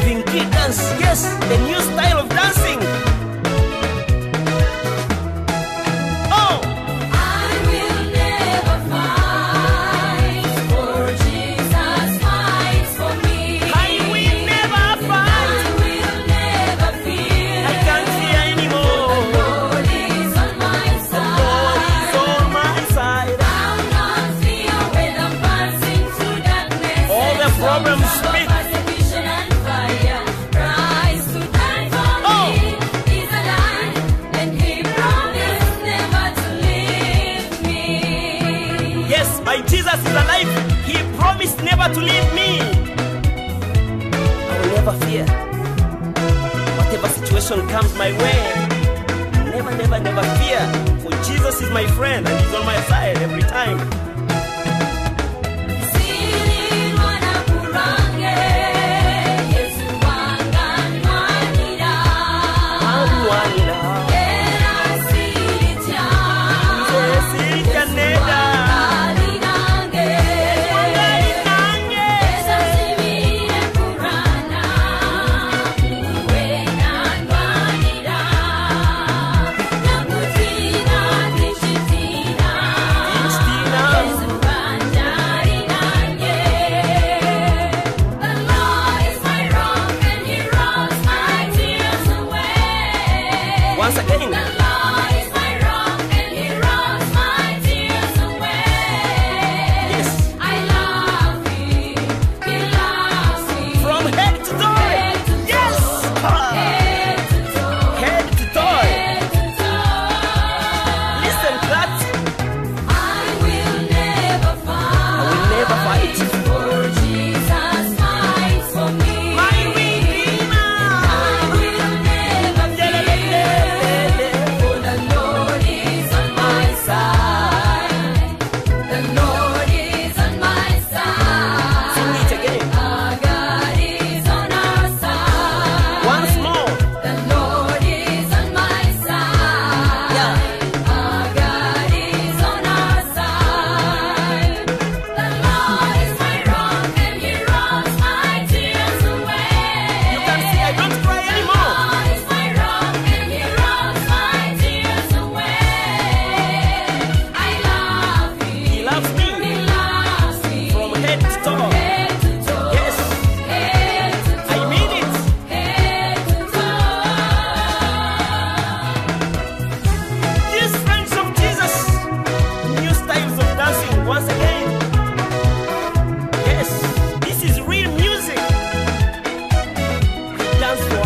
Vinky dance, yes, the new style of dancing. Oh! I will never fight, for Jesus fights for me. I will never fight. I will never fear. I can't fear anymore. The Lord is on my The Lord is side. on my side. I'll not fear when I'm passing through darkness. All the problems speak. Persecution and fire. Christ who died for Oh! me is alive, and He promised never to leave me. Yes, my Jesus is alive. He promised never to leave me. I will never fear. Whatever situation comes my way, never, never, never fear. For Jesus is my friend and He's on my side every time. Siri mwana kurange, Yesu wanganwanira. Amwanira. Era siri Nze tya, sirya neda. wangalinange. Wangalinange. Esa sibire kurana, uwe nandwanira. Nakutira nishitira, Nishitira. Yesu wanjalinange. The Lord is my rock and He rolls my tears away. Once again. The Lord is my rock and He rolls my tears away. Yes. I love Him, He loves me. From head to toe. Head to Yes. toe, Ah. head to toe, Head to toe. head to toe. Listen to that. I will never fight. I will never fight. For Jesus fights for me. My Redeemer. I will never fear. For the Lord is on my side. The Lord is on my side. Sing it again. Our God is on our side. Once more. The Lord is on my side. Yeah. Our God is on our side. The Lord is my rock and He rolls my tears away. You can see I don't cry The anymore. Lord is my rock and He rolls my tears away. I love Him. He loves me. He loves me. From head to toe. Head to toe. Yes. Head to toe. I mean it. Head to toe. These friends of Jesus. New styles of dancing once again. Yes. This is real music. I dance for